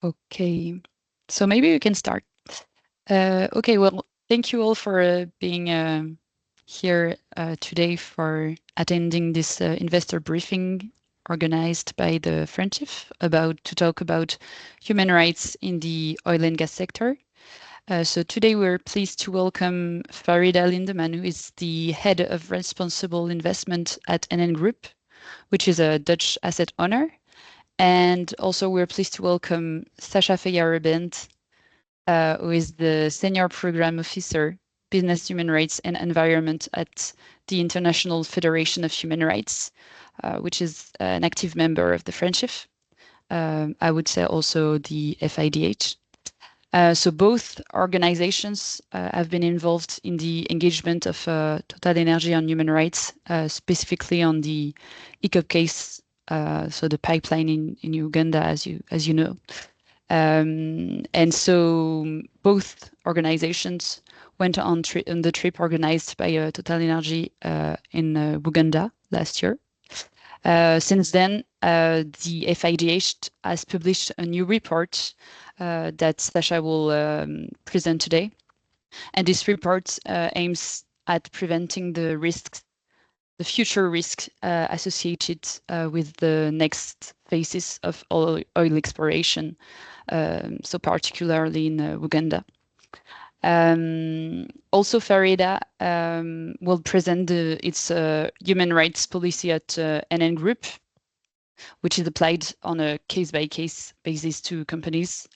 Okay, so maybe we can start. Okay, well, thank you all for being here today for attending this investor briefing organized by the Friendship to talk about human rights in the oil and gas sector. So today we're pleased to welcome Farida Lindemann, who is the head of responsible investment at NN Group, which is a Dutch asset owner. And also we're pleased to welcome Sasha Feyer-Rebent, who is the Senior Program Officer, Business Human Rights and Environment at the International Federation of Human Rights, which is an active member of the Friendship. I would say also the FIDH. So both organizations have been involved in the engagement of Total Energy on human rights, specifically on the EACOP case, so the pipeline in Uganda, as you know. And so both organizations went on the trip organized by Total Energy in Uganda last year. Since then, the FIDH has published a new report that Sasha will present today. And this report aims at preventing the future risks associated with the next phases of oil exploration, so particularly in Uganda. Also, Farida will present its human rights policy at NN Group, which is applied on a case-by-case basis to companies,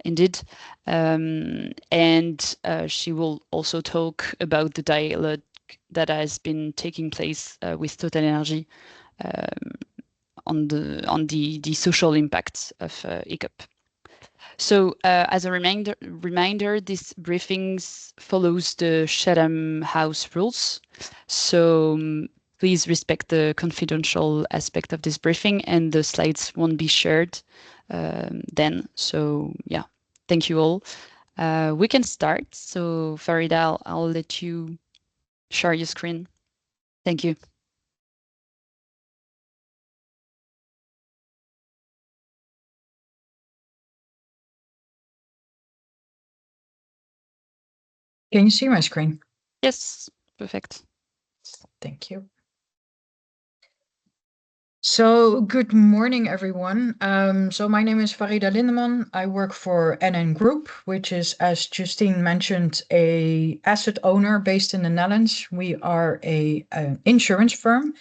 indeed. And she will also talk about the dialogue that has been taking place with Total Energy on the social impacts of EACOP. So as a reminder, this briefings follows the Chatham House rules. So please respect the confidential aspect of this briefing, and the slides won't be shared then. So yeah, thank you all. We can start. So Farida, I'll let you share your screen. Thank you. Can you see my screen? Yes, perfect. Thank you. So good morning, everyone. So my name is Farida Lindemann. I work for NN Group, which is, as Justine mentioned, a asset owner based in the Netherlands. We are an insurance firm,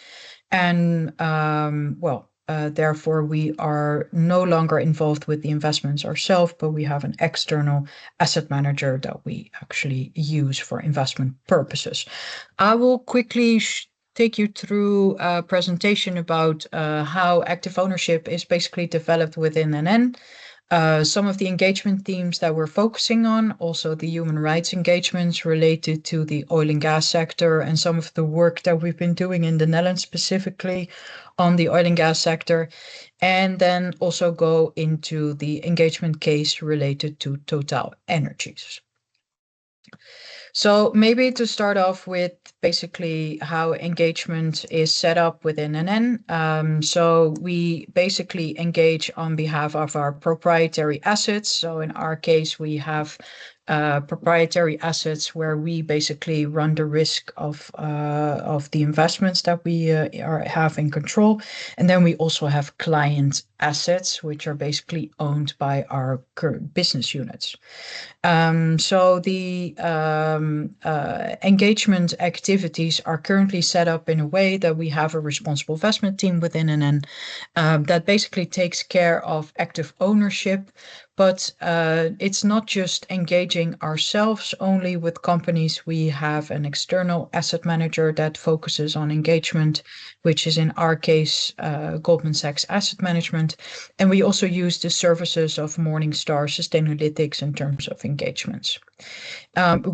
and therefore we are no longer involved with the investments ourselves, but we have an external asset manager that we actually use for investment purposes. I will quickly take you through a presentation about how active ownership is basically developed within NN. Some of the engagement themes that we're focusing on, also the human rights engagements related to the oil and gas sector, and some of the work that we've been doing in the Netherlands specifically on the oil and gas sector, and then also go into the engagement case related to Total Energies. So maybe to start off with basically how engagement is set up within NN. So we basically engage on behalf of our proprietary assets. So in our case, we have proprietary assets where we basically run the risk of the investments that we have in control. And then we also have client assets, which are basically owned by our current business units. So the engagement activities are currently set up in a way that we have a responsible investment team within NN that basically takes care of active ownership, but it's not just engaging ourselves only with companies. We have an external asset manager that focuses on engagement, which is in our case Goldman Sachs Asset Management. And we also use the services of Morningstar Sustainalytics in terms of engagements.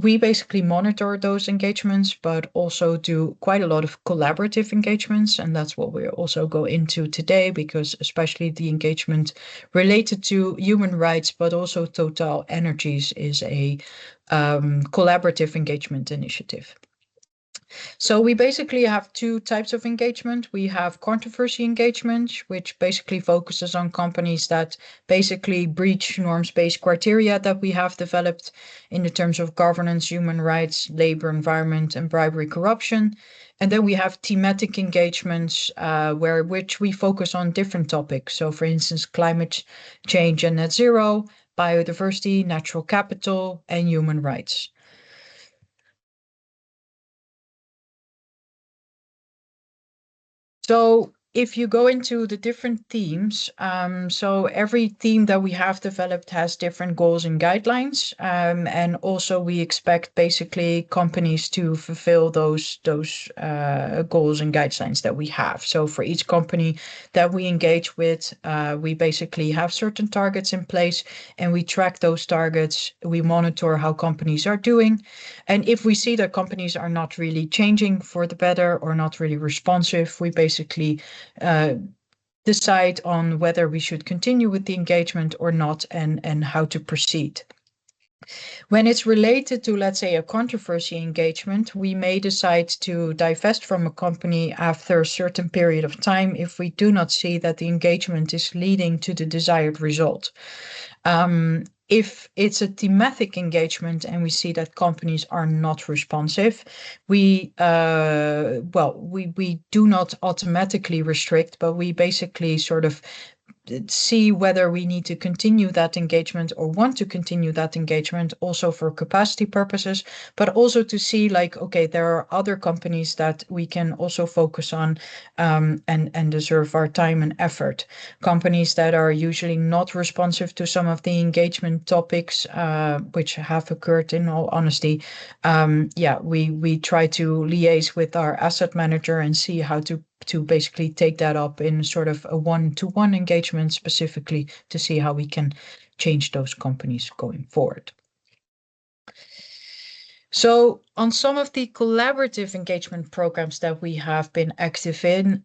We basically monitor those engagements, but also do quite a lot of collaborative engagements. And that's what we'll also go into today, because especially the engagement related to human rights, but also Total Energies is a collaborative engagement initiative. So we basically have two types of engagement. We have controversy engagement, which basically focuses on companies that basically breach norms-based criteria that we have developed in the terms of governance, human rights, labor, environment, and bribery, corruption. And then we have thematic engagements, which we focus on different topics. So for instance, climate change and net zero, biodiversity, natural capital, and human rights. So if you go into the different themes, so every theme that we have developed has different goals and guidelines. And also we expect basically companies to fulfill those goals and guidelines that we have. So for each company that we engage with, we basically have certain targets in place and we track those targets. We monitor how companies are doing. And if we see that companies are not really changing for the better or not really responsive, we basically decide on whether we should continue with the engagement or not, and how to proceed. When it's related to, let's say, a controversy engagement, we may decide to divest from a company after a certain period of time if we do not see that the engagement is leading to the desired result. If it's a thematic engagement and we see that companies are not responsive, we do not automatically restrict, but we basically sort of see whether we need to continue that engagement or want to continue that engagement, also for capacity purposes, but also to see like, okay, there are other companies that we can also focus on and deserve our time and effort. Companies that are usually not responsive to some of the engagement topics, which have occurred, in all honesty, we try to liaise with our asset manager and see how to basically take that up in sort of a one-to-one engagement specifically to see how we can change those companies going forward. So on some of the collaborative engagement programs that we have been active in,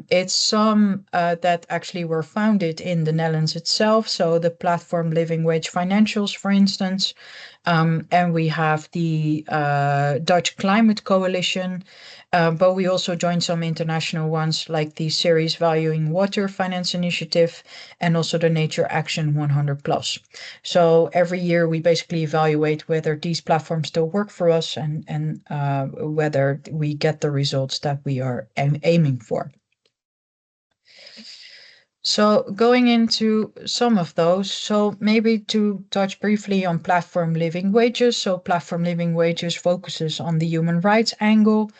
it's some that actually were founded in the Netherlands itself. So the platform Living Wage Financials, for instance, and we have the Dutch Climate Coalition, but we also joined some international ones like the Series Valuing Water Finance Initiative and also the Nature Action 100+. So every year we basically evaluate whether these platforms still work for us and whether we get the results that we are aiming for. So going into some of those, so maybe to touch briefly on platform living wages. So platform living wages focuses on the human rights angle.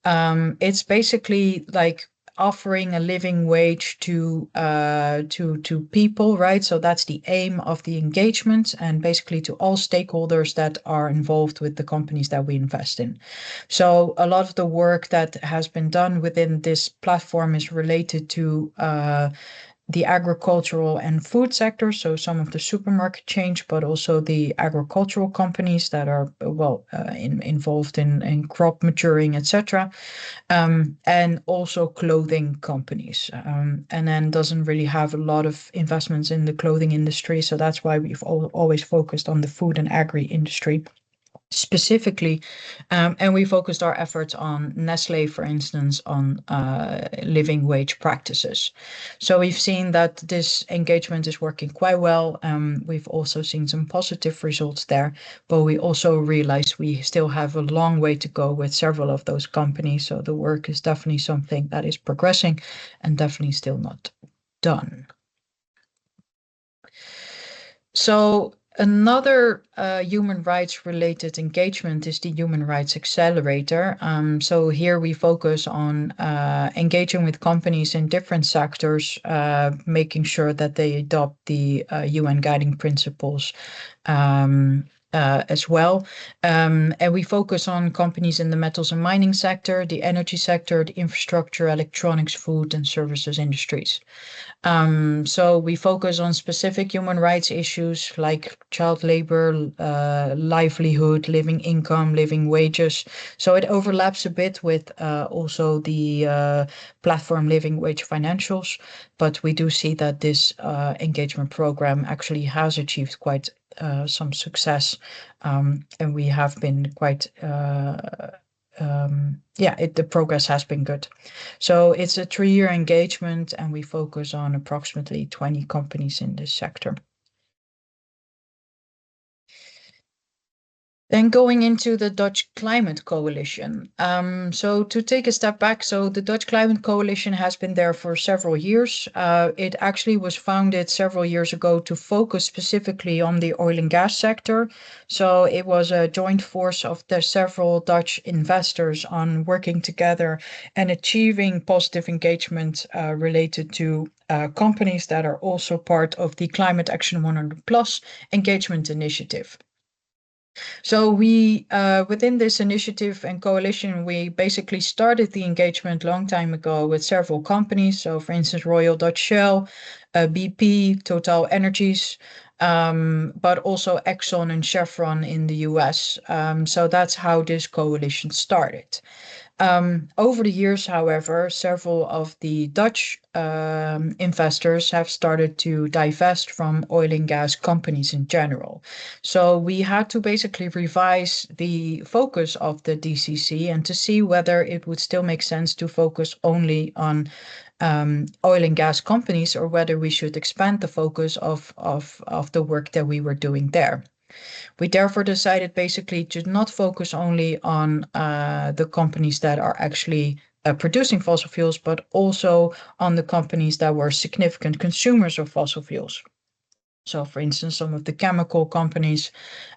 It's basically like offering a living wage to people, right? So that's the aim of the engagement, and basically to all stakeholders that are involved with the companies that we invest in. So a lot of the work that has been done within this platform is related to the agricultural and food sector, so some of the supermarket chains, but also the agricultural companies that are involved in crop maturing, etc., and also clothing companies, and then doesn't really have a lot of investments in the clothing industry, so that's why we've always focused on the food and agri industry specifically, and we focused our efforts on Nestle, for instance, on living wage practices. So we've seen that this engagement is working quite well. We've also seen some positive results there, but we also realize we still have a long way to go with several of those companies. So the work is definitely something that is progressing and definitely still not done. So another human rights related engagement is the Human Rights Accelerator. So here we focus on engaging with companies in different sectors, making sure that they adopt the UN guiding principles as well. And we focus on companies in the metals and mining sector, the energy sector, the infrastructure, electronics, food and services industries. So we focus on specific human rights issues like child labor, livelihood, living income, living wages. So it overlaps a bit with also the platform Living Wage Financials, but we do see that this engagement program actually has achieved quite some success, and we have been quite the progress has been good. So it's a 3-year engagement, and we focus on approximately 20 companies in this sector. Then going into the Dutch Climate Coalition. So to take a step back, so the Dutch Climate Coalition has been there for several years. It actually was founded several years ago to focus specifically on the oil and gas sector. So it was a joint force of the several Dutch investors on working together and achieving positive engagement related to companies that are also part of the Climate Action 100 Plus engagement initiative. So we, within this initiative and coalition, we basically started the engagement a long time ago with several companies. So for instance, Royal Dutch Shell, BP, Total Energies, but also Exxon and Chevron in the US. So that's how this coalition started. Over the years, however, several of the Dutch investors have started to divest from oil and gas companies in general. So we had to basically revise the focus of the DCC and to see whether it would still make sense to focus only on oil and gas companies, or whether we should expand the focus of the work that we were doing there. We therefore decided basically to not focus only on the companies that are actually producing fossil fuels, but also on the companies that were significant consumers of fossil fuels. So for instance, some of the chemical companies,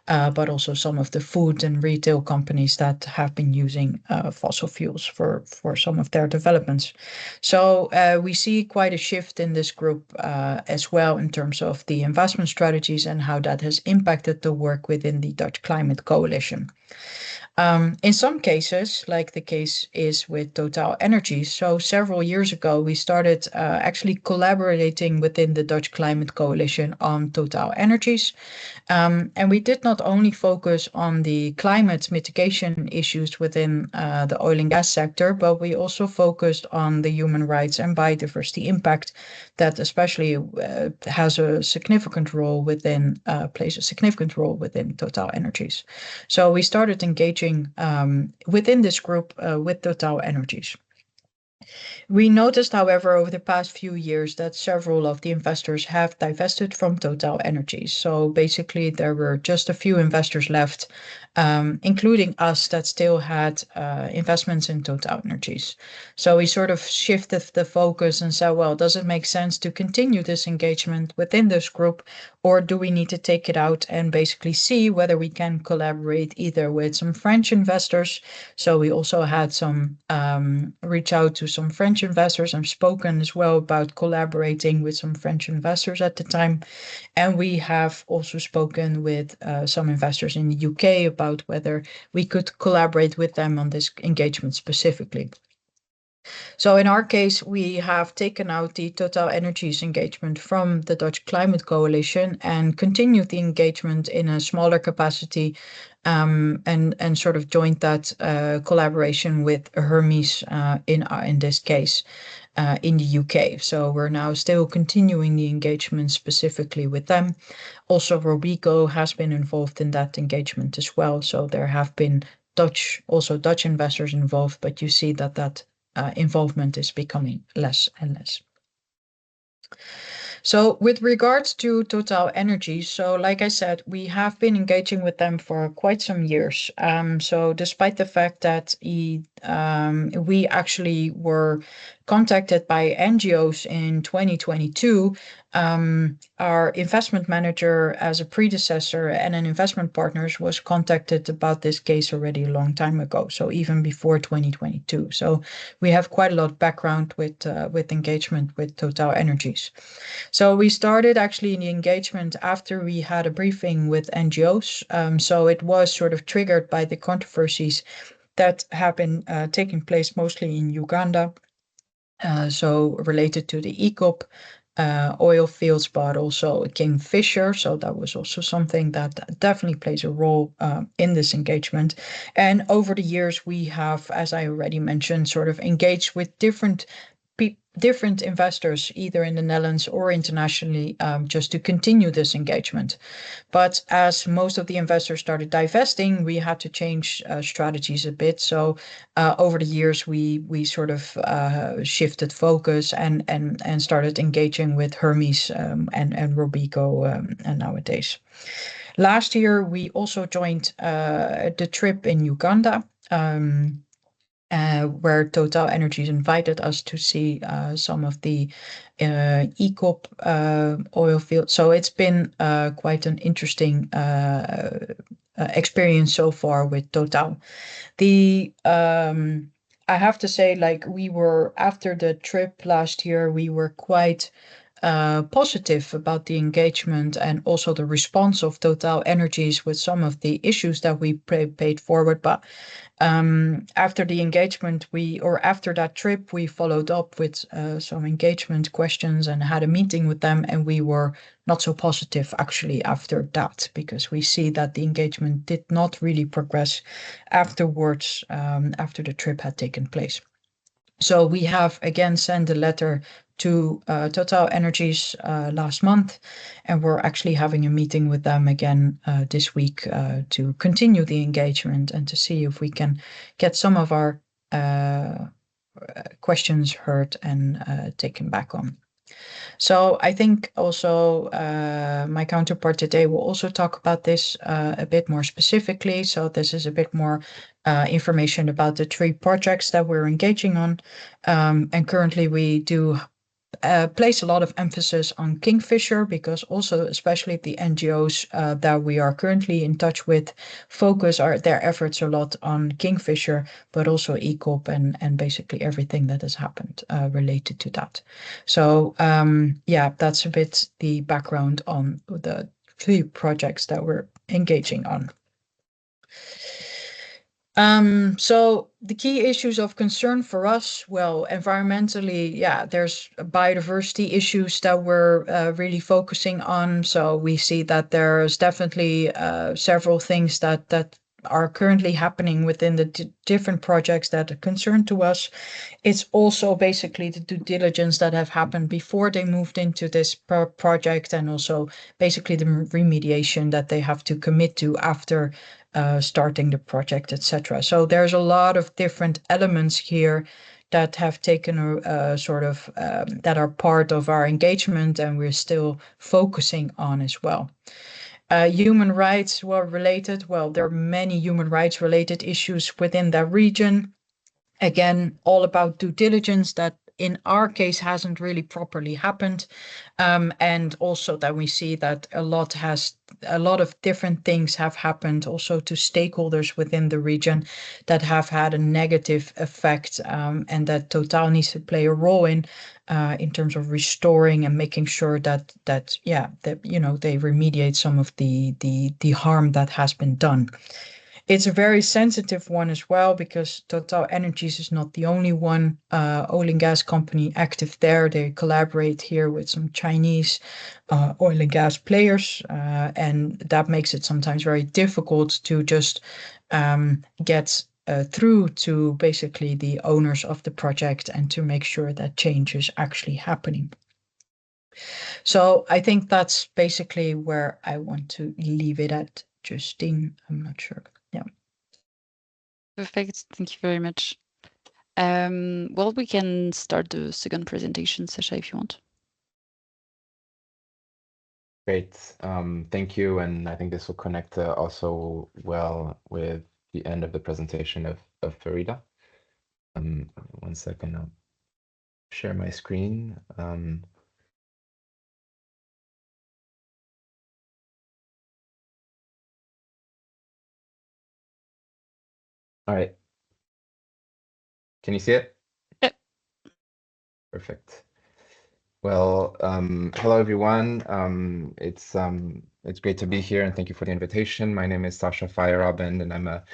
but also some of the food and retail companies that have been using fossil fuels for some of their developments. So we see quite a shift in this group as well in terms of the investment strategies and how that has impacted the work within the Dutch Climate Coalition. In some cases, like the case is with Total Energies, so several years ago, we started actually collaborating within the Dutch Climate Coalition on Total Energies. And we did not only focus on the climate mitigation issues within the oil and gas sector, but we also focused on the human rights and biodiversity impact that especially has a significant role within, plays a significant role within Total Energies. So we started engaging within this group with Total Energies. We noticed, however, over the past few years that several of the investors have divested from Total Energies. So basically, there were just a few investors left, including us, that still had investments in Total Energies. So we sort of shifted the focus and said, well, does it make sense to continue this engagement within this group, or do we need to take it out and basically see whether we can collaborate either with some French investors? So we also had some reach out to some French investors. I've spoken as well about collaborating with some French investors at the time. And we have also spoken with some investors in the UK about whether we could collaborate with them on this engagement specifically. So in our case, we have taken out the Total Energies engagement from the Dutch Climate Coalition and continued the engagement in a smaller capacity, and sort of joined that collaboration with Hermes in this case in the UK. So we're now still continuing the engagement specifically with them. Also, Robeco has been involved in that engagement as well. So there have been Dutch investors involved, but you see that involvement is becoming less and less. So with regards to Total Energies, so like I said, we have been engaging with them for quite some years. So despite the fact that we actually were contacted by NGOs in 2022, our investment manager as a predecessor and an investment partners was contacted about this case already a long time ago, so even before 2022. So we have quite a lot of background with engagement with Total Energies. So we started actually in the engagement after we had a briefing with NGOs. So it was sort of triggered by the controversies that have been taking place mostly in Uganda. So related to the EACOP oil fields, but also Kingfisher. So that was also something that definitely plays a role in this engagement. And over the years, we have, as I already mentioned, sort of engaged with different different investors, either in the Netherlands or internationally, just to continue this engagement. But as most of the investors started divesting, we had to change strategies a bit. So over the years, we sort of shifted focus and started engaging with Hermes and Robeco nowadays. Last year, we also joined the trip in Uganda, where Total Energies invited us to see some of the EACOP oil fields. So it's been quite an interesting experience so far with Total. I have to say, like, after the trip last year, we were quite positive about the engagement and also the response of Total Energies with some of the issues that we paid forward. But after the engagement, after that trip, we followed up with some engagement questions and had a meeting with them, and we were not so positive actually after that, because we see that the engagement did not really progress afterwards, after the trip had taken place. So we have again sent a letter to Total Energies last month, and we're actually having a meeting with them again this week to continue the engagement and to see if we can get some of our questions heard and taken back on. So I think also my counterpart today will also talk about this a bit more specifically. So this is a bit more information about the 3 projects that we're engaging on. And currently we do place a lot of emphasis on Kingfisher, because also especially the NGOs that we are currently in touch with focus their efforts a lot on Kingfisher, but also EACOP and basically everything that has happened related to that. So yeah, that's a bit the background on the 3 projects that we're engaging on. So the key issues of concern for us, well, environmentally, yeah, there's biodiversity issues that we're really focusing on. So we see that there's definitely several things that are currently happening within the different projects that are concerned to us. It's also basically the due diligence that have happened before they moved into this project, and also basically the remediation that they have to commit to after starting the project, etc. So there's a lot of different elements here that have taken a sort of that are part of our engagement, and we're still focusing on as well. Human rights were related. Well, there are many human rights related issues within that region. Again, all about due diligence that in our case hasn't really properly happened. And also that we see that a lot of different things have happened also to stakeholders within the region that have had a negative effect, and that Total needs to play a role in terms of restoring and making sure that they remediate some of the harm that has been done. It's a very sensitive one as well, because Total Energies is not the only one oil and gas company active there. They collaborate here with some Chinese oil and gas players, and that makes it sometimes very difficult to just get through to basically the owners of the project and to make sure that change is actually happening. So I think that's basically where I want to leave it at. Justine, I'm not sure. Yeah. Perfect. Thank you very much. Well, we can start the second presentation, Sasha, if you want. Great. Thank you. And I think this will connect also well with the end of the presentation of Farida. 1 second, I'll share my screen. All right. Can you see it? Yep. Perfect. Well, hello everyone. It's great to be here, and thank you for the invitation. My name is Sasha Feyerabend, and I'm a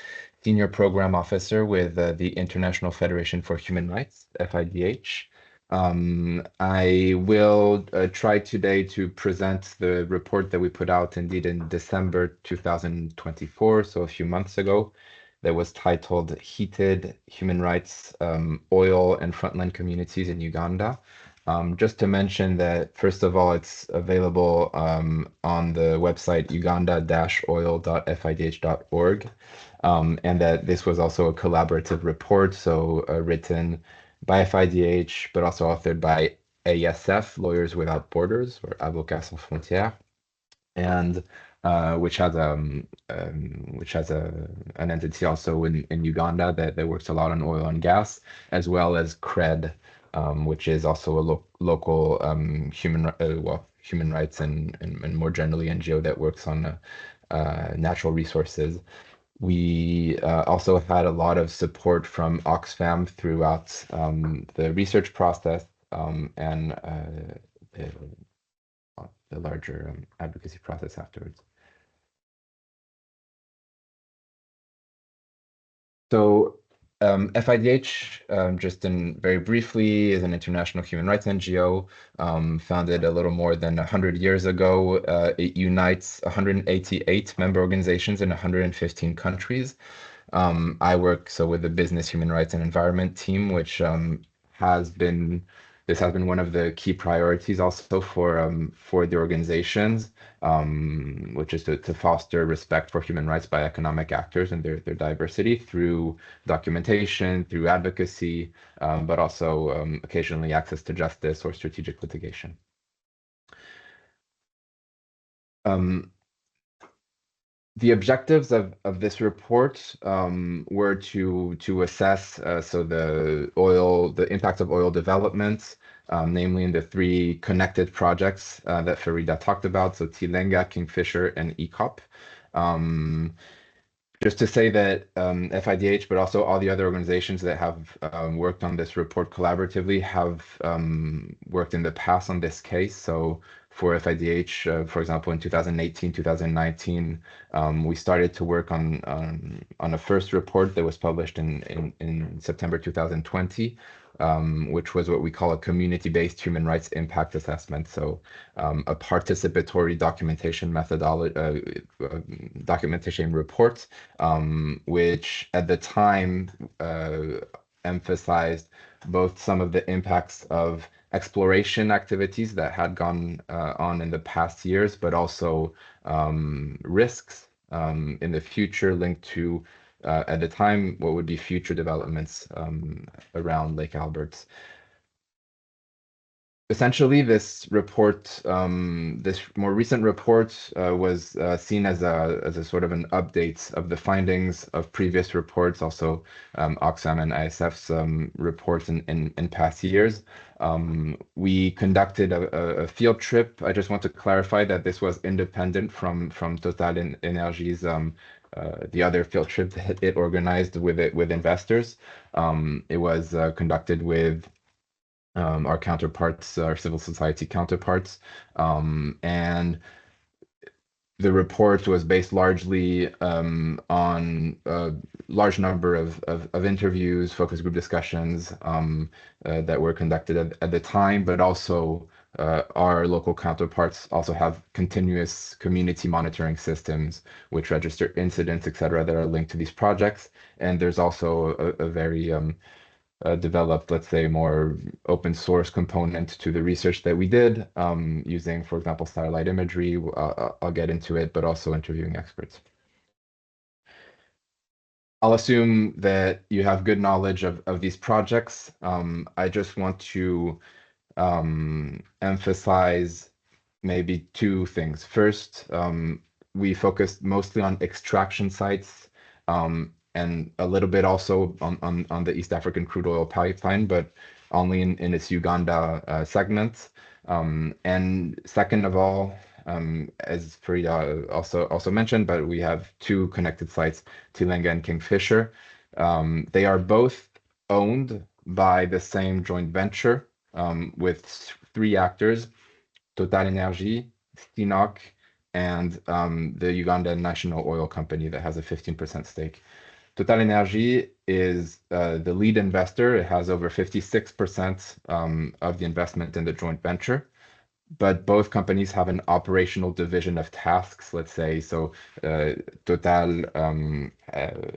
senior program officer with the International Federation for Human Rights, FIDH. I will try today to present the report that we put out indeed in December 2024, so a few months ago. that was titled Heated Human Rights, Oil and Frontline Communities in Uganda. Just to mention that, first of all, it's available on the website uganda-oil.fidh.org, and that this was also a collaborative report, so written by FIDH, but also authored by ASF, Lawyers Without Borders, or Avocats Sans Frontières, and which has an entity also in Uganda that works a lot on oil and gas, as well as CRED, which is also a local human rights and more generally NGO that works on natural resources. We also had a lot of support from Oxfam throughout the research process and the larger advocacy process afterwards. So FIDH, just very briefly, is an international human rights NGO founded a little more than 100 years ago. It unites 188 member organizations in 115 countries. I work with the business, human rights, and environment team, which has been one of the key priorities also for the organizations, which is to foster respect for human rights by economic actors and their diversity through documentation, through advocacy, but also occasionally access to justice or strategic litigation. The objectives of this report were to assess the impact of oil development, namely in the three connected projects that Farida talked about, so Tilenga, Kingfisher, and EACOP. Just to say that FIDH, but also all the other organizations that have worked on this report collaboratively have worked in the past on this case. So for FIDH, for example, in 2018, 2019, we started to work on a first report that was published in September 2020, which was what we call a community-based human rights impact assessment. So a participatory documentation methodology, documentation report, which at the time emphasized both some of the impacts of exploration activities that had gone on in the past years, but also risks in the future linked to, at the time, what would be future developments around Lake Alberts. Essentially, this report, this more recent report, was seen as a sort of an update of the findings of previous reports, also Oxfam and ISF's reports in past years. We conducted a field trip. I just want to clarify that this was independent from Total Energies, the other field trip that it organized with investors. It was conducted with our counterparts, our civil society counterparts, and the report was based largely on a large number of interviews, focus group discussions that were conducted at the time, but also our local counterparts also have continuous community monitoring systems which register incidents, etc., that are linked to these projects. And there's also a very developed, let's say, more open source component to the research that we did, using, for example, satellite imagery. I'll get into it, but also interviewing experts. I'll assume that you have good knowledge of these projects. I just want to emphasize maybe two things. First, we focused mostly on extraction sites, and a little bit also on the East African crude oil pipeline, but only in its Uganda segment. And second of all, as Farida also mentioned, but we have two connected sites, Tilenga and Kingfisher. They are both owned by the same joint venture with three actors: Total Energy, CNOOC, and the Uganda National Oil Company that has a 15% stake. Total Energy is the lead investor. It has over 56% of the investment in the joint venture. but both companies have an operational division of tasks, let's say. So Total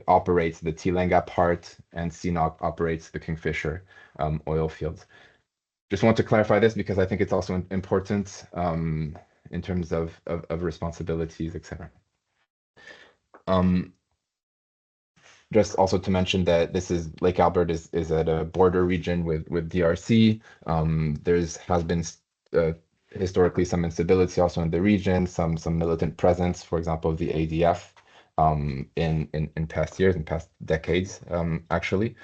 operates the Tilenga part, and CNOOC operates the Kingfisher oil fields. Just want to clarify this because I think it's also important in terms of responsibilities, etc. Just also to mention that this is Lake Albert is at a border region with DRC. Has been historically some instability also in the region, some militant presence, for example, the ADF in past years, in past decades, actually.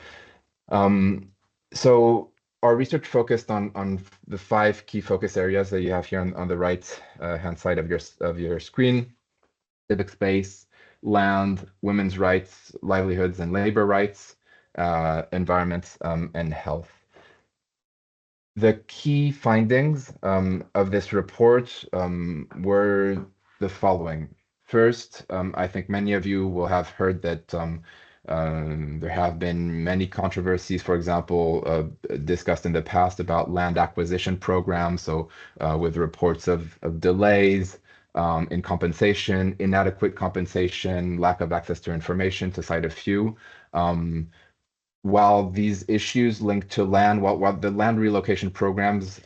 So our research focused on the 5 key focus areas that you have here on the right hand side of your screen: civic space, land, women's rights, livelihoods and labor rights, environment, and health. The key findings of this report were the following. First, I think many of you will have heard that there have been many controversies, for example, discussed in the past about land acquisition programs, so with reports of delays in compensation, inadequate compensation, lack of access to information, to cite a few. While these issues linked to land, while the land relocation programs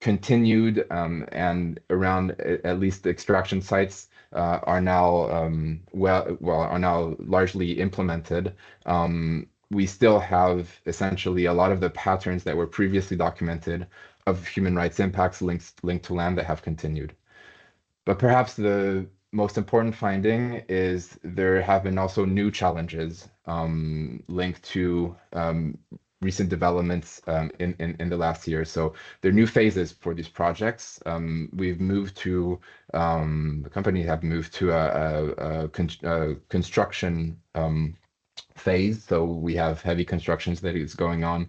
continued and around at least the extraction sites are now are now largely implemented, we still have essentially a lot of the patterns that were previously documented of human rights impacts linked to land that have continued. But perhaps the most important finding is there have been also new challenges linked to recent developments in the last year. So there are new phases for these projects. We've moved to, the company have moved to a construction phase. So we have heavy constructions that is going on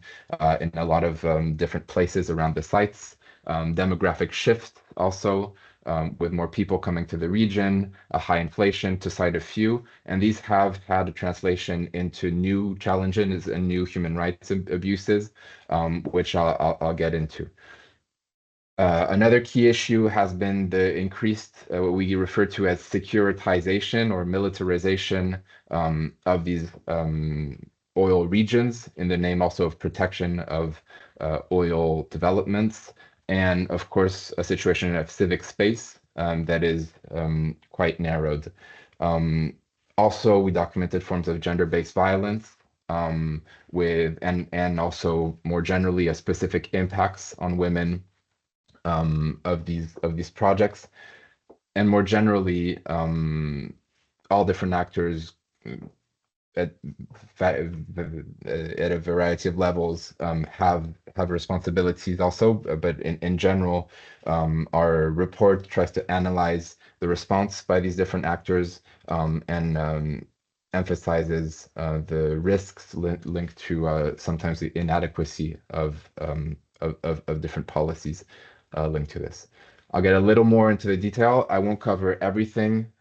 in a lot of different places around the sites. Demographic shift also, with more people coming to the region, a high inflation, to cite a few. And these have had a translation into new challenges and new human rights abuses, which I'll get into. Another key issue has been the increased, what we refer to as securitization or militarization of these oil regions, in the name also of protection of oil developments, and of course a situation of civic space that is quite narrowed. Also, we documented forms of gender-based violence and also more generally a specific impacts on women of these projects, and more generally all different actors at a variety of levels have responsibilities also, but in general our report tries to analyze the response by these different actors and emphasizes the risks linked to sometimes the inadequacy of different policies linked to this. I'll get a little more into the detail. I won't cover everything.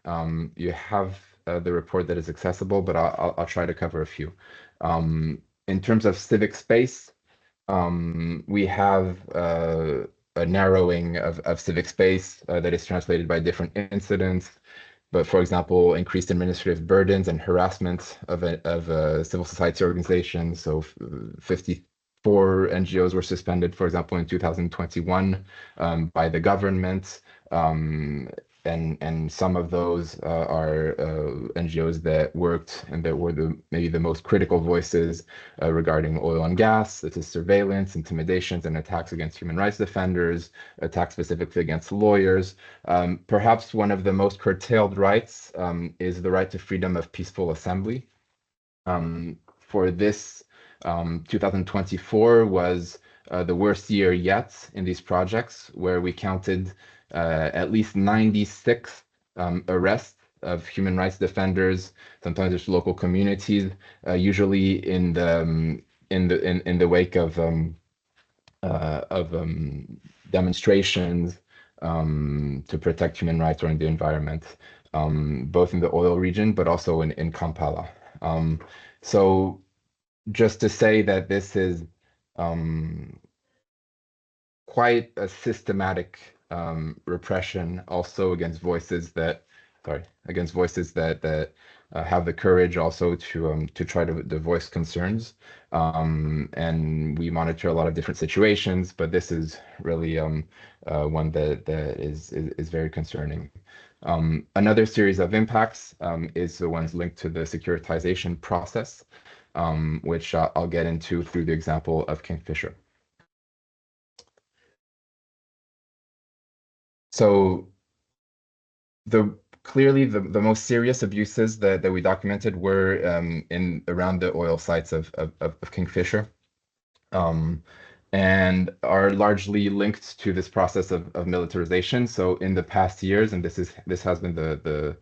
You have the report that is accessible, but I'll try to cover a few. In terms of civic space, we have a narrowing of civic space that is translated by different incidents. But for example, increased administrative burdens and harassment of civil society organizations. So 54 NGOs were suspended, for example, in 2021 by the government. And some of those are NGOs that worked and that were maybe the most critical voices regarding oil and gas. This is surveillance, intimidations, and attacks against human rights defenders, attacks specifically against lawyers. Perhaps one of the most curtailed rights is the right to freedom of peaceful assembly. For this, 2024 was the worst year yet in these projects, where we counted at least 96 arrests of human rights defenders. Sometimes there's local communities, usually in the wake of demonstrations to protect human rights or in the environment, both in the oil region but also in Kampala. So just to say that this is quite a systematic repression also against voices that, have the courage also to try to voice concerns. And we monitor a lot of different situations, but this is really one that is very concerning. Another series of impacts is the ones linked to the securitization process, which I'll get into through the example of Kingfisher. So clearly the most serious abuses that we documented were in around the oil sites of Kingfisher, and are largely linked to this process of militarization. So in the past years, and this has been the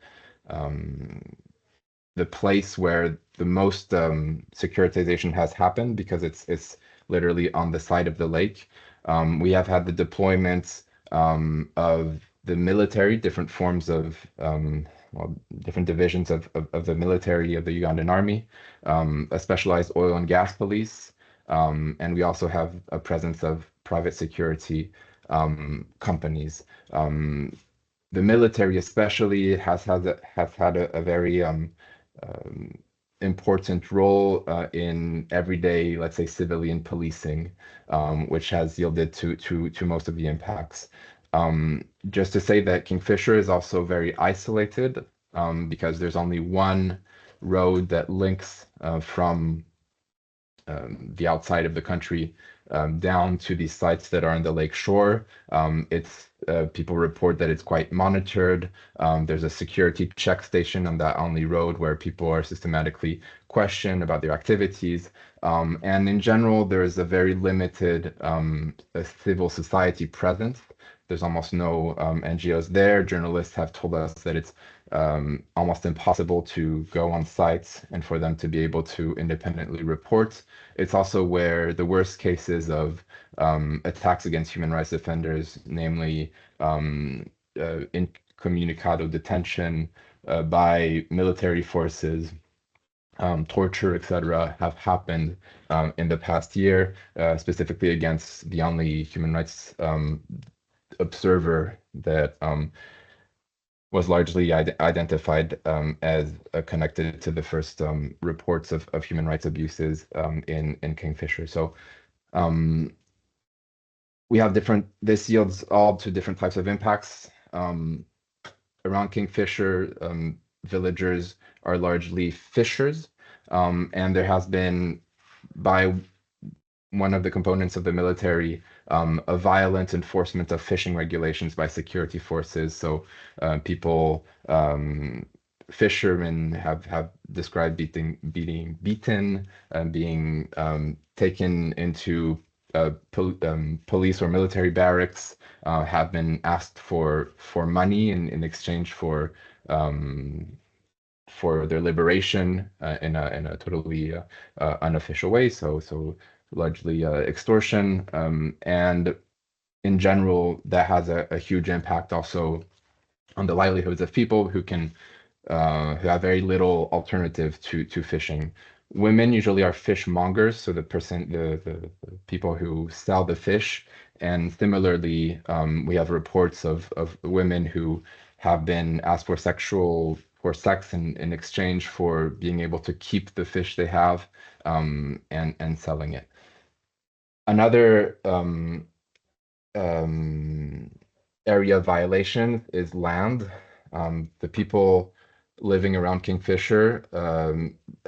place where the most securitization has happened, because it's literally on the side of the lake. We have had the deployment of the military, different forms of, different divisions of the military of the Ugandan army, a specialized oil and gas police, and we also have a presence of private security companies. The military especially has had a very important role in everyday, let's say, civilian policing, which has yielded to most of the impacts. Just to say that Kingfisher is also very isolated, because there's only one road that links from the outside of the country down to these sites that are on the lake shore. People report that it's quite monitored. There's a security check station on that only road where people are systematically questioned about their activities. And in general, there is a very limited civil society presence. There's almost no NGOs there. Journalists have told us that it's almost impossible to go on sites and for them to be able to independently report. It's also where the worst cases of attacks against human rights defenders, namely incommunicado detention by military forces, torture, etc., have happened in the past year, specifically against the only human rights observer that was largely identified as connected to the first reports of human rights abuses in Kingfisher. So we have this yields all to different types of impacts. Around Kingfisher, villagers are largely fishers, and there has been, by one of the components of the military, a violent enforcement of fishing regulations by security forces. So fishermen have described being beaten and being taken into police or military barracks, have been asked for money in exchange for their liberation in a totally unofficial way. So largely extortion, and in general, that has a huge impact also on the livelihoods of people who have very little alternative to fishing. Women usually are fishmongers, so the people who sell the fish, and similarly, we have reports of women who have been asked for sex in exchange for being able to keep the fish they have, and selling it. Another area of violation is land. The people living around Kingfisher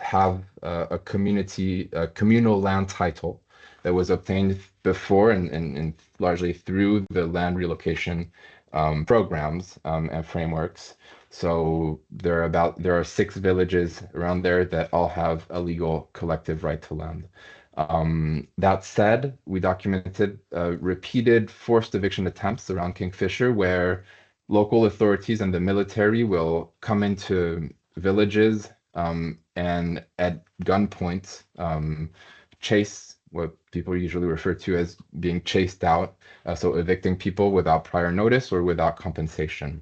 have a communal land title that was obtained before and largely through the land relocation programs and frameworks. So there are 6 villages around there that all have a legal collective right to land. That said, we documented repeated forced eviction attempts around Kingfisher, where local authorities and the military will come into villages and at gunpoint chase what people usually refer to as being chased out, so evicting people without prior notice or without compensation.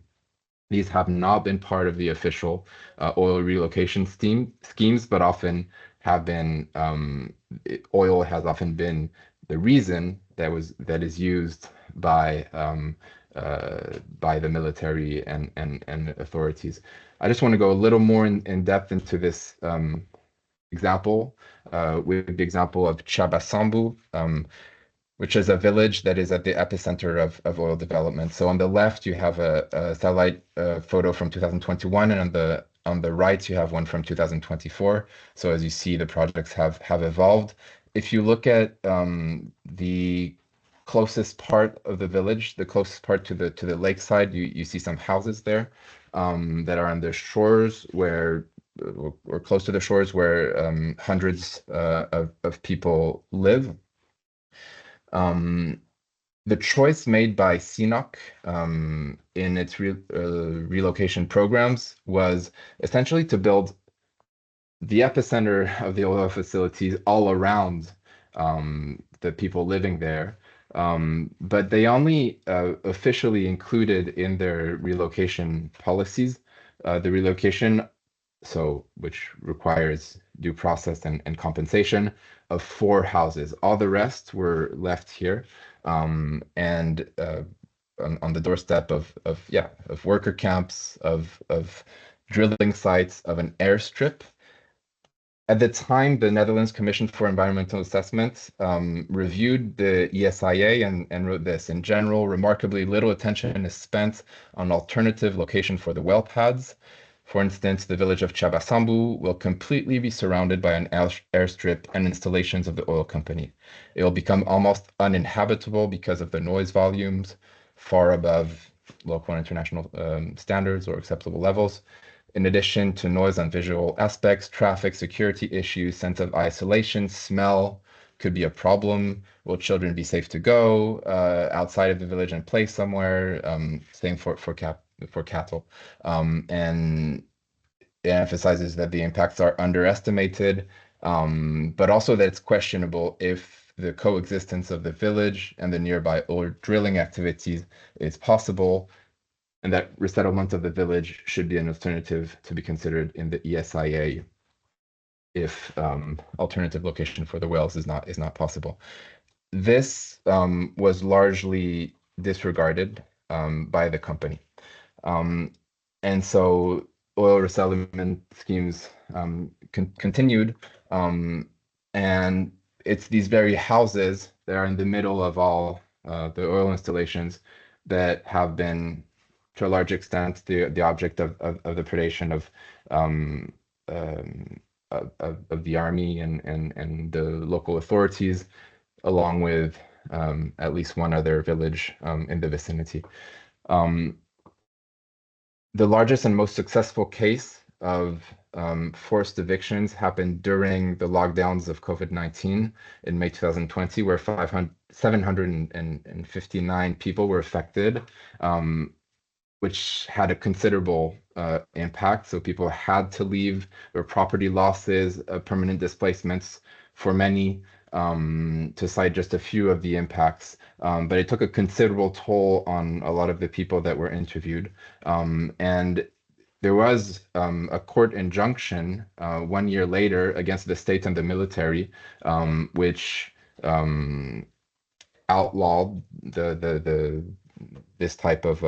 These have not been part of the official oil relocation schemes, but often have been, oil has often been the reason that is used by the military and authorities. I just want to go a little more in depth into this example with the example of Chabasambu, which is a village that is at the epicenter of oil development. So on the left, you have a satellite photo from 2021, and on the right, you have one from 2024. So as you see, the projects have evolved. If you look at the closest part of the village, the closest part to the lakeside, you see some houses there that are on the shores or close to the shores where hundreds of people live. The choice made by CNOC in its relocation programs was essentially to build the epicenter of the oil facilities all around the people living there. But they only officially included in their relocation policies the relocation, which requires due process and compensation, of 4 houses. All the rest were left here, and on the doorstep of worker camps, of drilling sites, of an airstrip. At the time, the Netherlands Commission for Environmental Assessment reviewed the ESIA and wrote this: in general, remarkably little attention is spent on alternative location for the well pads. For instance, the village of Chabasambu will completely be surrounded by an airstrip and installations of the oil company. It will become almost uninhabitable because of the noise volumes far above local and international standards or acceptable levels. In addition to noise and visual aspects, traffic, security issues, sense of isolation, smell could be a problem. Will children be safe to go outside of the village and play somewhere? Same for cattle. And it emphasizes that the impacts are underestimated, but also that it's questionable if the coexistence of the village and the nearby oil drilling activities is possible, and that resettlement of the village should be an alternative to be considered in the ESIA if alternative location for the wells is not possible. This was largely disregarded by the company. And so oil resettlement schemes continued, and it's these very houses that are in the middle of all the oil installations that have been, to a large extent, the object of the predation of the army and the local authorities, along with at least one other village in the vicinity. The largest and most successful case of forced evictions happened during the lockdowns of COVID-19 in May 2020, where 759 people were affected, which had a considerable impact. So people had to leave, their property losses, permanent displacements for many, to cite just a few of the impacts. But it took a considerable toll on a lot of the people that were interviewed. And there was a court injunction 1 year later against the state and the military, which outlawed this type of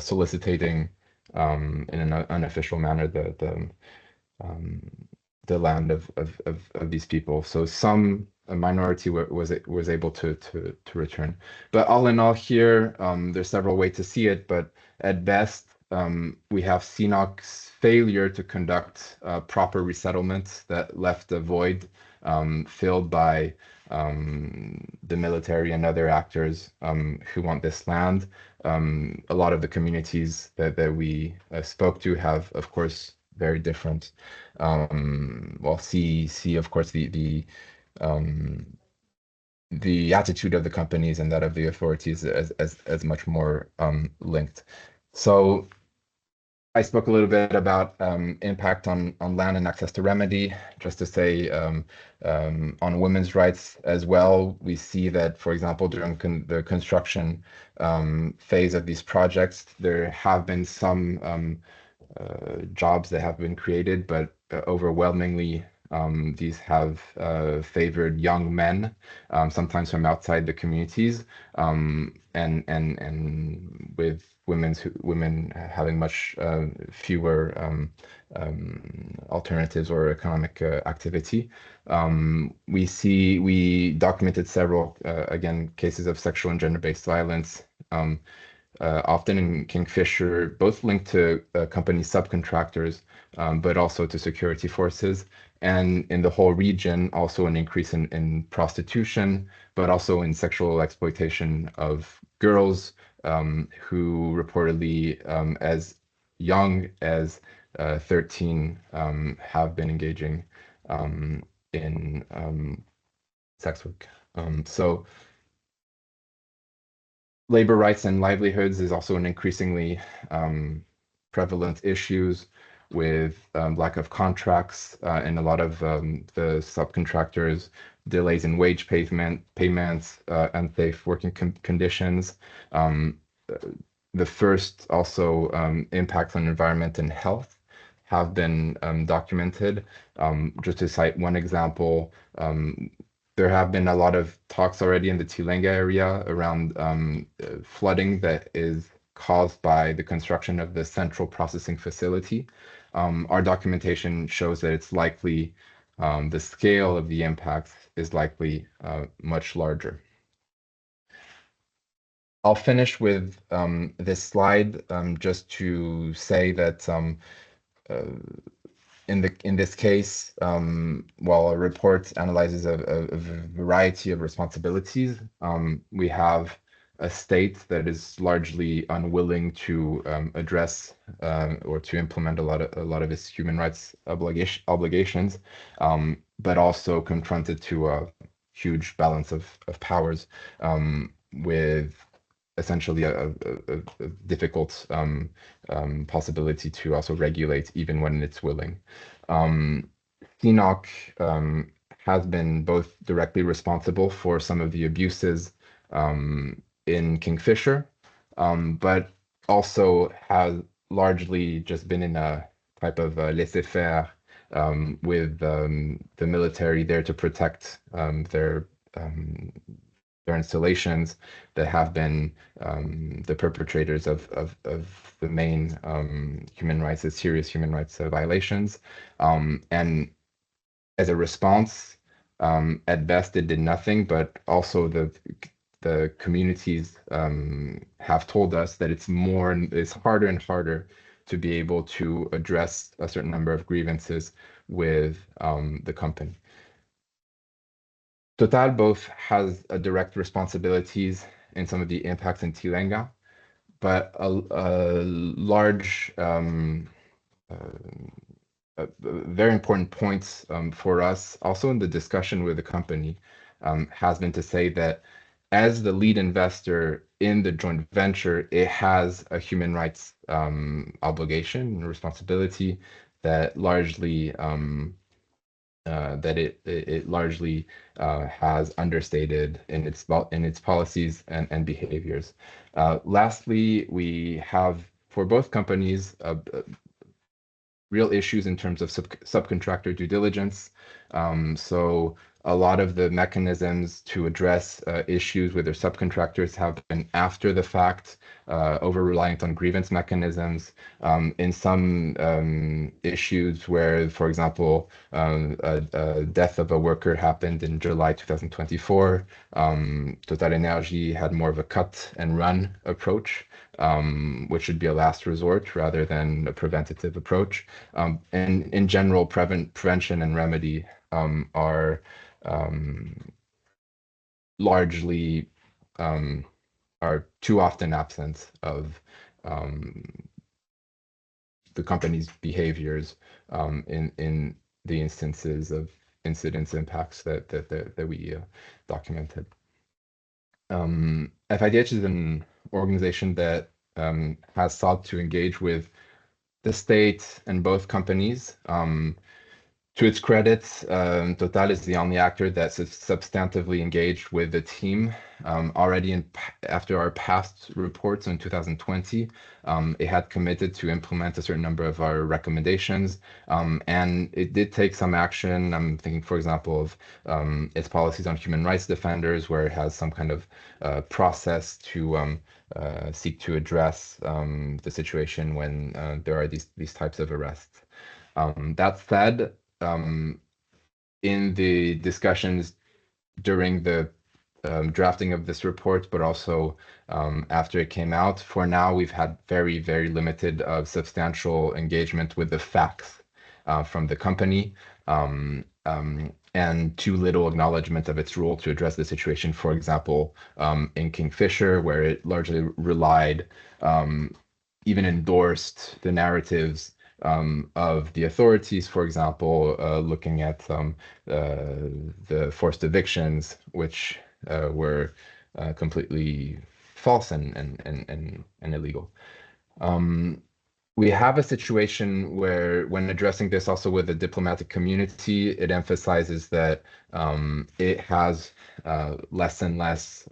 soliciting in an unofficial manner the land of these people. So a minority was able to return. But all in all, here there's several ways to see it. But at best, we have CNOC's failure to conduct proper resettlements that left a void filled by the military and other actors who want this land. A lot of the communities that we spoke to have, of course, very different. See, of course, the attitude of the companies and that of the authorities as much more linked. So I spoke a little bit about impact on land and access to remedy. Just to say, on women's rights as well, we see that, for example, during the construction phase of these projects, there have been some jobs that have been created, but overwhelmingly These have favored young men, sometimes from outside the communities, and with women having much fewer alternatives or economic activity. We documented several, again, cases of sexual and gender-based violence, often in Kingfisher, both linked to company subcontractors, but also to security forces. And in the whole region, also an increase in prostitution, but also in sexual exploitation of girls, who reportedly, as young as 13, have been engaging in sex work. So labor rights and livelihoods is also an increasingly prevalent issues, with lack of contracts in a lot of the subcontractors, delays in wage payments, unsafe working conditions. The first also impacts on environment and health have been documented. Just to cite one example, there have been a lot of talks already in the Tilenga area around flooding that is caused by the construction of the central processing facility. Our documentation shows that it's likely, the scale of the impacts is likely much larger. I'll finish with this slide just to say that in this case, while a report analyzes a variety of responsibilities, we have a state that is largely unwilling to address or to implement a lot of its human rights obligations, but also confronted to a huge balance of powers, with essentially a difficult possibility to also regulate even when it's willing. CNOC has been both directly responsible for some of the abuses in Kingfisher, but also has largely just been in a type of laissez-faire, with the military there to protect their installations that have been the perpetrators of the main serious human rights violations. And as a response, at best, it did nothing, but also the communities have told us that it's harder and harder to be able to address a certain number of grievances with the company. Total both has a direct responsibilities in some of the impacts in Tilenga, but a large, very important points for us, also in the discussion with the company, has been to say that as the lead investor in the joint venture, it has a human rights obligation and responsibility that largely it largely has understated in its policies and behaviors. Lastly, we have for both companies real issues in terms of subcontractor due diligence. So a lot of the mechanisms to address issues with their subcontractors have been after the fact, over-reliant on grievance mechanisms. In some issues where, for example, a death of a worker happened in July 2024, Total Energy had more of a cut and run approach, which should be a last resort rather than a preventative approach. And in general, prevention and remedy are largely are too often absent of the company's behaviors in the instances of incidents impacts that we documented. FIDH is an organization that has sought to engage with the state and both companies To its credit, Total is the only actor that's substantively engaged with the team. Already after our past reports in 2020, it had committed to implement a certain number of our recommendations, and it did take some action. I'm thinking, for example, of its policies on human rights defenders, where it has some kind of process to seek to address the situation when there are these types of arrests. That said, in the discussions during the drafting of this report, but also after it came out, for now, we've had very, very limited substantial engagement with the facts from the company, and too little acknowledgement of its role to address the situation. For example, in Kingfisher, where it largely relied, even endorsed the narratives of the authorities, for example, looking at the forced evictions, which were completely false and illegal. We have a situation where, when addressing this also with the diplomatic community, it emphasizes that it has less and less,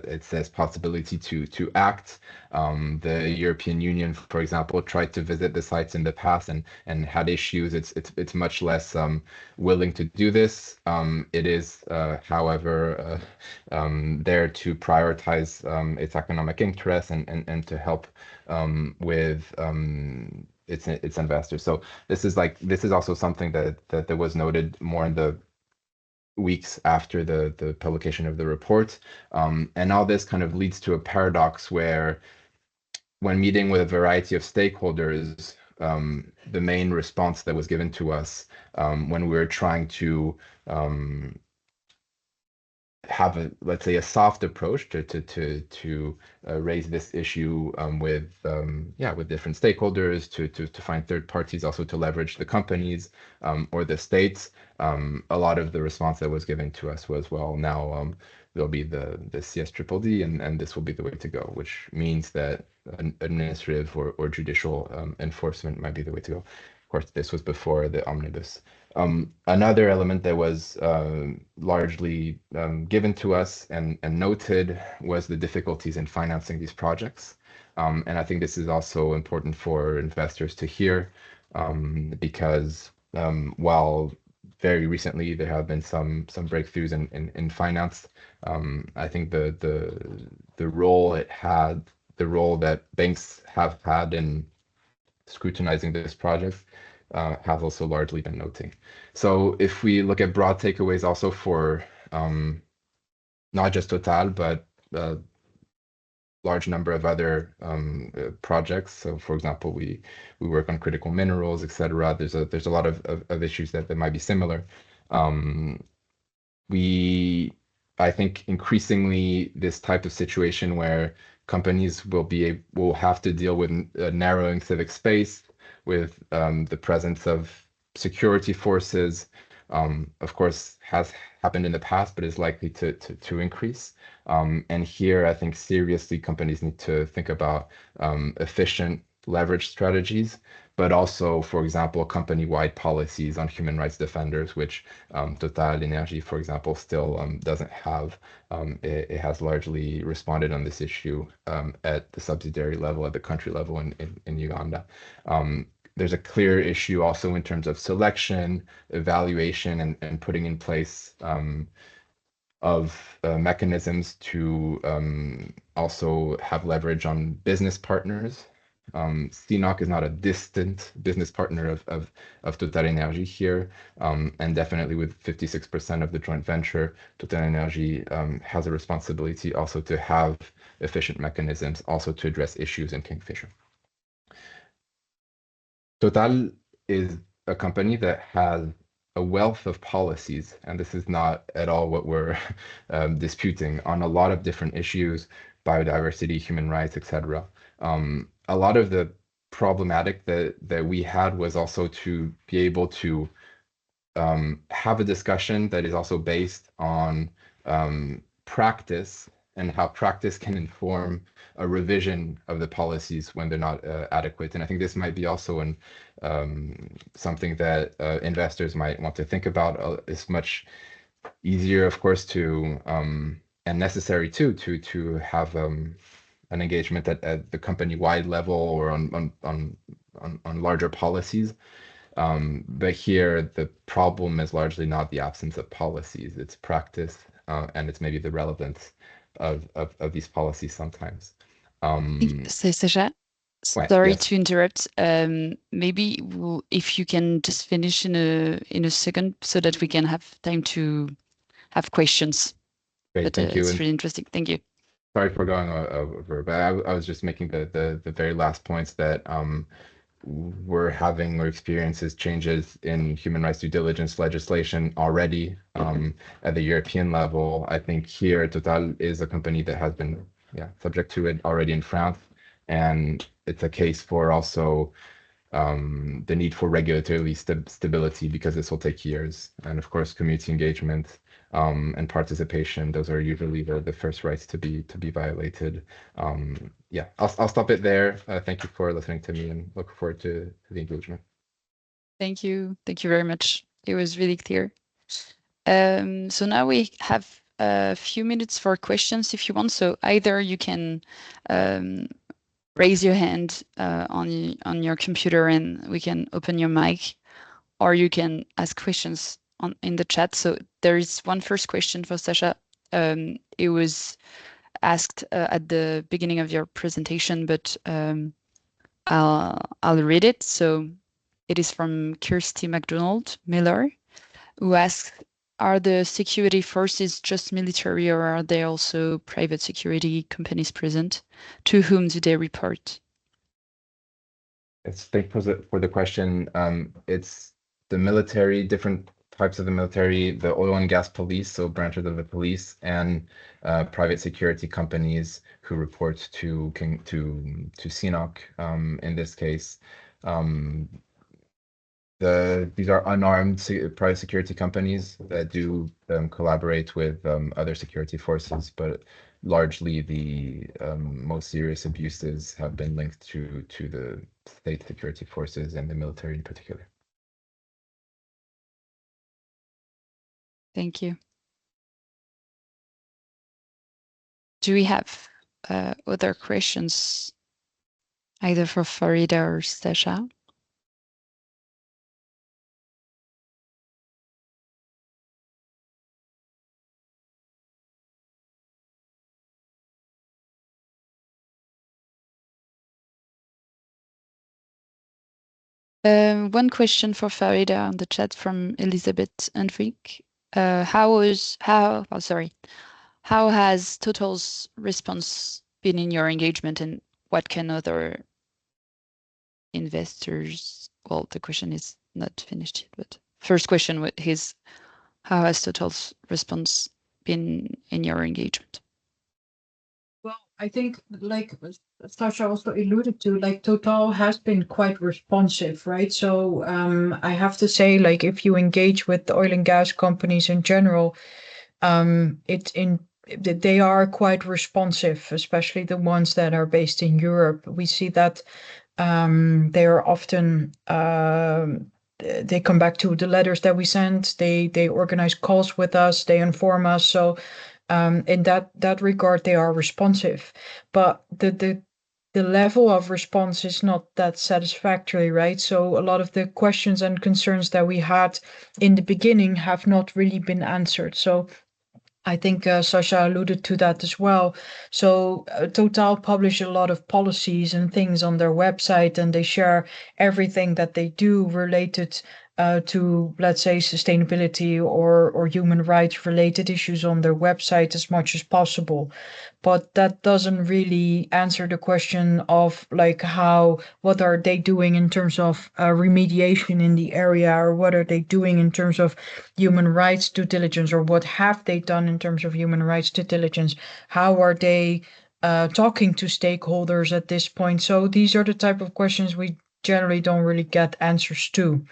it says, possibility to act. The European Union, for example, tried to visit the sites in the past and had issues. It's much less willing to do this. It is, however, there to prioritize its economic interests and to help with its investors. So this is also something that was noted more in the weeks after the publication of the report. And all this kind of leads to a paradox where, when meeting with a variety of stakeholders, the main response that was given to us when we were trying to have let's say, a soft approach to raise this issue with different stakeholders, to find third parties, also to leverage the companies or the states. A lot of the response that was given to us was, well, now there'll be the CSDDD, and this will be the way to go, which means that administrative or judicial enforcement might be the way to go. Of course, this was before the omnibus. Another element that was largely given to us and noted was the difficulties in financing these projects. And I think this is also important for investors to hear, because while very recently there have been some breakthroughs in finance, I think the role that banks have had in scrutinizing this project has also largely been noting. So if we look at broad takeaways also for not just Total, but a large number of other projects. So for example, we work on critical minerals, etc. There's a lot of issues that might be similar. I think increasingly this type of situation where companies will have to deal with narrowing civic space, with the presence of security forces, of course, has happened in the past, but is likely to increase. And here, I think seriously companies need to think about efficient leverage strategies, but also, for example, company-wide policies on human rights defenders, which Total Energy, for example, still doesn't have. It has largely responded on this issue at the subsidiary level, at the country level in Uganda. There's a clear issue also in terms of selection, evaluation, and putting in place of mechanisms to also have leverage on business partners. CNOC is not a distant business partner of Total Energy here, and definitely with 56% of the joint venture, Total Energy has a responsibility also to have efficient mechanisms, also to address issues in Kingfisher. Total is a company that has a wealth of policies, and this is not at all what we're disputing, on a lot of different issues, biodiversity, human rights, etc. A lot of the problematic that we had was also to be able to have a discussion that is also based on practice and how practice can inform a revision of the policies when they're not adequate. And I think this might be also something that investors might want to think about. It's much easier, of course, to and necessary too to have an engagement at the company-wide level or on larger policies. But here, the problem is largely not the absence of policies, it's practice, and it's maybe the relevance of these policies sometimes. Sacha, Ouais, sorry yes. to interrupt. Maybe if you can just finish in a second so that we can have time to have questions. Great, But thank you. it's And really interesting. Thank you. sorry for going over, but I was just making the very last points that we're having or experiences changes in human rights due diligence legislation already at the European level. I think here Total is a company that has been subject to it already in France, and it's a case for also the need for regulatory stability, because this will take years. And of course, community engagement and participation, those are usually the first rights to be violated. Yeah, I'll stop it there. Thank you for listening to me, and look forward to the engagement. Thank you. Thank you very much. It was really clear. So now we have a few minutes for questions if you want. So either you can raise your hand on your computer and we can open your mic, or you can ask questions in the chat. So there is one first question for Sacha. It was asked at the beginning of your presentation, but I'll read it. So it is from Kirsty MacDonald Miller, who asks, are the security forces just military, or are there also private security companies present? To whom do they report? Thank you for the question. It's the military, different types of the military, the oil and gas police, so branches of the police, and private security companies who report to CNOC in this case. These are unarmed private security companies that do collaborate with other security forces, but largely the most serious abuses have been linked to the state security forces and the military in particular. Thank you. Do we have other questions, either for Farida or Sacha? One question for Farida on the chat from Elizabeth Enrique. How has Total's response been in your engagement, and what can other investors? Well, the question is not finished yet, but first question is, how has Total's response been in your engagement? Well, I think, like Sasha also alluded to, like Total has been quite responsive, right? So I have to say, like, if you engage with the oil and gas companies in general, they are quite responsive, especially the ones that are based in Europe. We see that they are often they come back to the letters that we send. They organize calls with us. They inform us. So in that regard, they are responsive. But the level of response is not that satisfactory, right? So a lot of the questions and concerns that we had in the beginning have not really been answered. So I think Sasha alluded to that as well. So Total publish a lot of policies and things on their website, and they share everything that they do related to, let's say, sustainability or human rights related issues on their website as much as possible. But that doesn't really answer the question of like what are they doing in terms of remediation in the area, or what are they doing in terms of human rights due diligence, or what have they done in terms of human rights due diligence? How are they talking to stakeholders at this point? So these are the type of questions we generally don't really get answers to.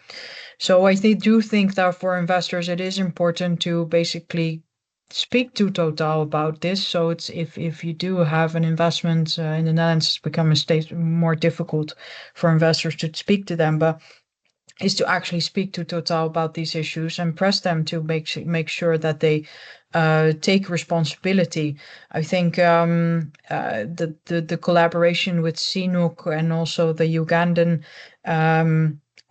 So I do think that for investors, it is important to basically speak to Total about this. So it's if you do have an investment in the Netherlands, it's become more difficult for investors to speak to them, but is to actually speak to Total about these issues and press them to make sure that they take responsibility. I think the collaboration with CNOOC and also the Ugandan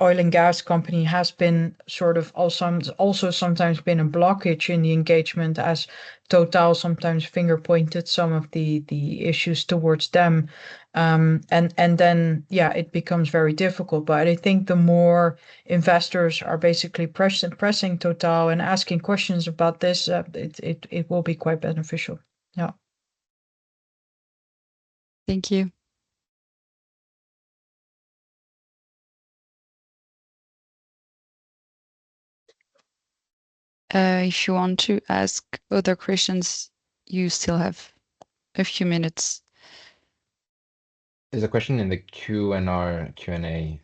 oil and gas company has been sort of also sometimes been a blockage in the engagement, as Total sometimes finger pointed some of the issues towards them. And then it becomes very difficult. But I think the more investors are basically pressing Total and asking questions about this, it will be quite beneficial. Yeah. Thank you. If you want to ask other questions, you still have a few minutes. There's a question in the Q&A.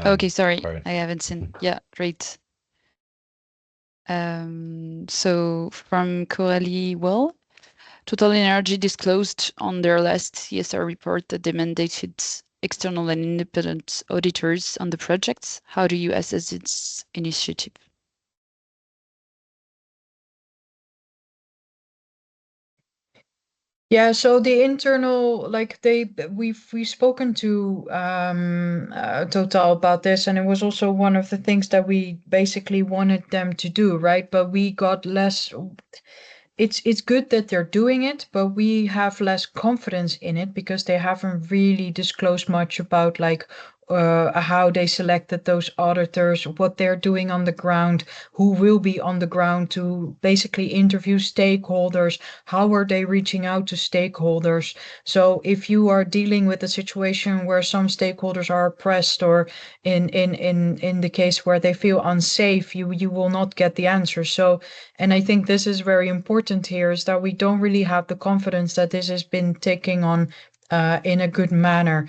Okay, sorry, part. I haven't seen. Yeah, great. So from Coralie Will, Total Energy disclosed on their last CSR report that they mandated external and independent auditors on the projects. How do you assess its initiative? Yeah, so the internal, like we've spoken to Total about this, and it was also one of the things that we basically wanted them to do, right? But we got less. It's good that they're doing it, but we have less confidence in it because they haven't really disclosed much about like how they selected those auditors, what they're doing on the ground, who will be on the ground to basically interview stakeholders, how are they reaching out to stakeholders. So if you are dealing with a situation where some stakeholders are oppressed, or in the case where they feel unsafe, you will not get the answer. So, and I think this is very important here, is that we don't really have the confidence that this has been taking on in a good manner,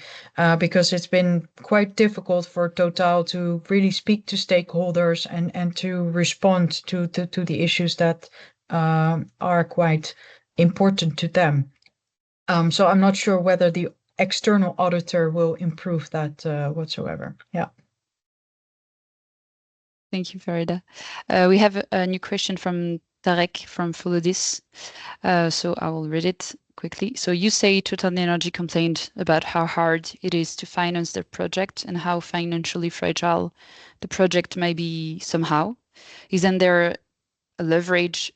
because it's been quite difficult for Total to really speak to stakeholders and to respond to the issues that are quite important to them. So I'm not sure whether the external auditor will improve that whatsoever. Yeah. Thank you, Farida. We have a new question from Tarek from Follow This. So I will read it quickly. So you say Total Energy complained about how hard it is to finance their project and how financially fragile the project may be somehow. Isn't there a leverage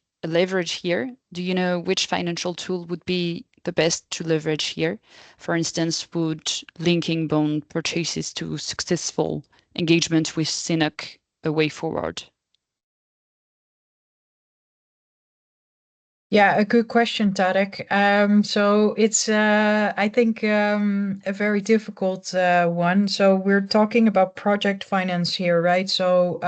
here? Do you know which financial tool would be the best to leverage here? For instance, would linking bond purchases to successful engagement with CNOOC a way forward? Yeah, a good question, Tarek. So it's, I think, a very difficult one. So we're talking about project finance here, right? So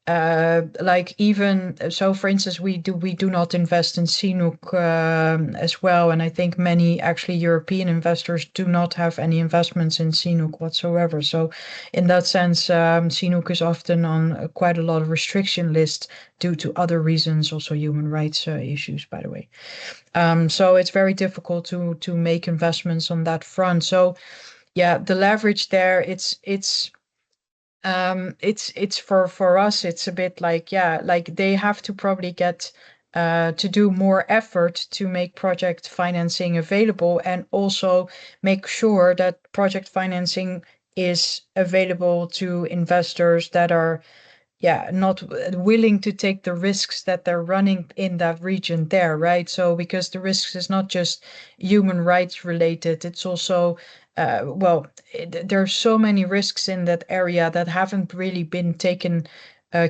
like even so, for instance, we do not invest in CNOOC as well, and I think many actually European investors do not have any investments in CNOOC whatsoever. So in that sense, CNOOC is often on quite a lot of restriction lists due to other reasons, also human rights issues, by the way. So it's very difficult to make investments on that front. So yeah, the leverage there, it's for us, it's a bit like, yeah, like they have to probably get to do more effort to make project financing available, and also make sure that project financing is available to investors that are not willing to take the risks that they're running in that region there, right? So because the risks is not just human rights related, it's also there's so many risks in that area that haven't really been taken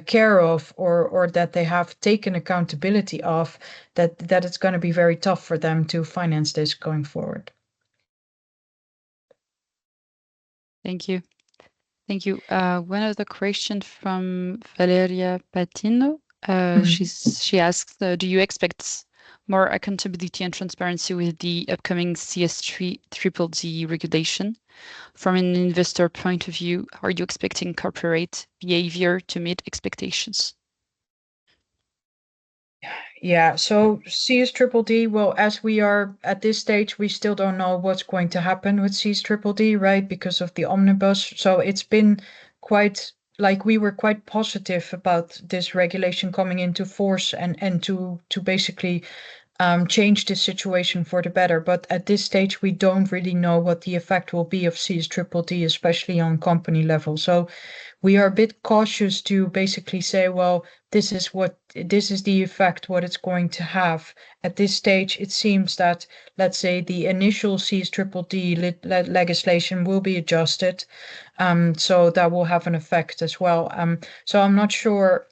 care of, or that they have taken accountability of, that it's going to be very tough for them to finance this going forward. Thank you. Thank you. One other question from Valeria Patino. She asks, do you expect more accountability and transparency with the upcoming CS3 triple D regulation? From an investor point of view, are you expecting corporate behavior to meet expectations? Yeah, so CSDDD, well, as we are at this stage, we still don't know what's going to happen with CSDDD, right? Because of the omnibus. So it's been quite like we were quite positive about this regulation coming into force and to basically change the situation for the better. But at this stage, we don't really know what the effect will be of CSDDD, especially on company level. So we are a bit cautious to basically say, well, this is the effect, what it's going to have. At this stage, it seems that, let's say, the initial CSDDD legislation will be adjusted. So that will have an effect as well. So I'm not sure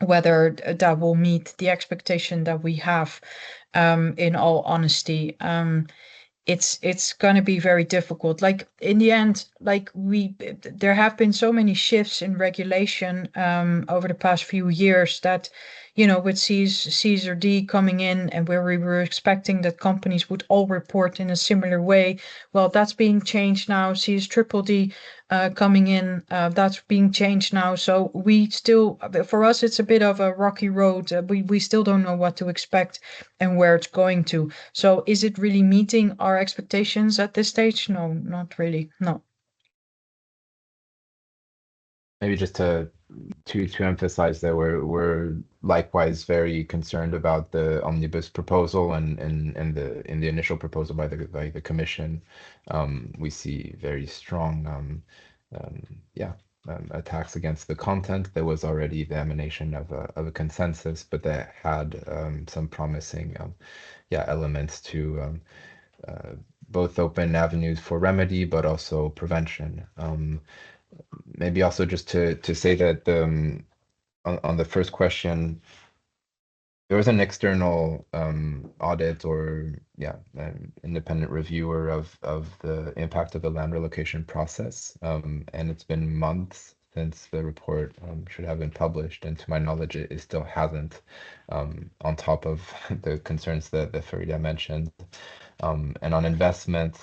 whether that will meet the expectation that we have, in all honesty. It's going to be very difficult. Like in the end, like there have been so many shifts in regulation over the past few years that, with CSRD coming in and where we were expecting that companies would all report in a similar way. Well, that's being changed now. CSDDD coming in, that's being changed now. So for us, it's a bit of a rocky road. We still don't know what to expect and where it's going to. So is it really meeting our expectations at this stage? No, not really. No. Maybe just to emphasize that we're likewise very concerned about the omnibus proposal and in the initial proposal by the Commission. We see very strong attacks against the content. There was already the emanation of a consensus, but that had some promising elements to both open avenues for remedy, but also prevention. Maybe also just to say that on the first question, there was an external audit or independent reviewer of the impact of the land relocation process, and it's been months since the report should have been published, and to my knowledge, it still hasn't. On top of the concerns that Farida mentioned, and on investment.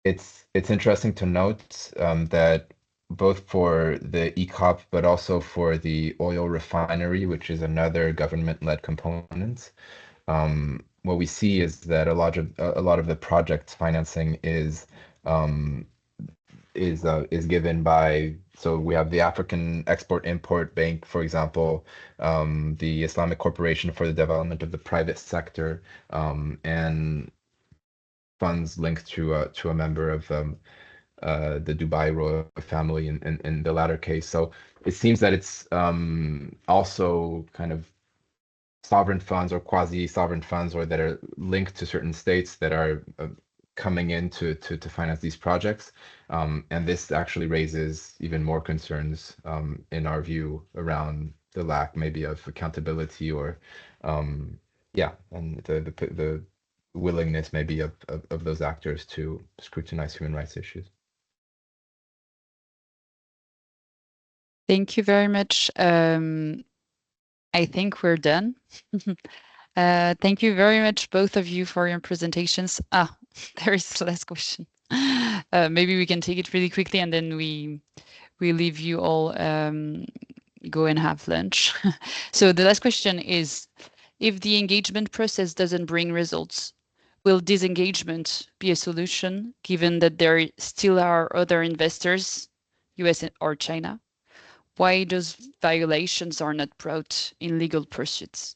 It's interesting to note that both for the EACOP, but also for the oil refinery, which is another government-led component, what we see is that a lot of the project financing is given by. So we have the African Export-Import Bank, for example, the Islamic Corporation for the Development of the Private Sector, and funds linked to a member of the Dubai royal family in the latter case. So it seems that it's also kind of sovereign funds or quasi-sovereign funds, or that are linked to certain states that are coming in to finance these projects. And this actually raises even more concerns in our view around the lack maybe of accountability or and the willingness maybe of those actors to scrutinize human rights issues. Thank you very much. I think we're done. Thank you very much, both of you, for your presentations. There is the last question. Maybe we can take it really quickly, and then we leave you all go and have lunch. So the last question is, if the engagement process doesn't bring results, will disengagement be a solution, given that there still are other investors, US or China? Why those violations are not brought in legal pursuits?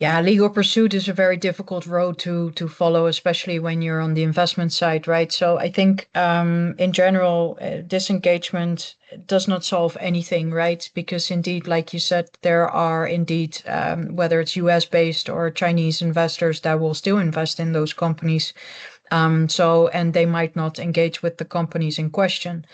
Yeah, legal pursuit is a very difficult road to follow, especially when you're on the investment side, right? So I think in general, disengagement does not solve anything, right? Because indeed, like you said, there are indeed, whether it's US based or Chinese investors that will still invest in those companies. And they might not engage with the companies in question.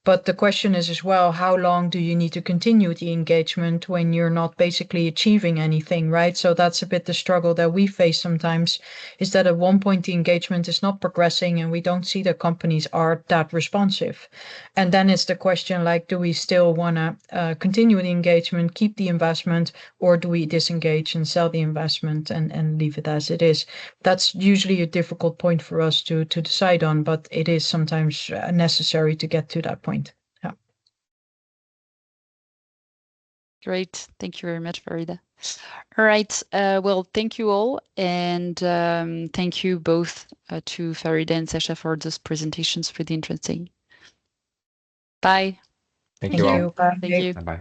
But the question is as well, how long do you need to continue the engagement when you're not basically achieving anything, right? So that's a bit the struggle that we face sometimes, is that at one point the engagement is not progressing and we don't see that companies are that responsive. And then it's the question, like, do we still want to continue the engagement, keep the investment, or do we disengage and sell the investment and leave it as it is? That's usually a difficult point for us to decide on, but it is sometimes necessary to get to that point. Great. Thank you very much, Farida. All right. Well, thank you all. And thank you both to Farida and Sasha for those presentations. Pretty interesting. Bye. Thank Thank you all. you. Bye. Thank you. Bye-bye.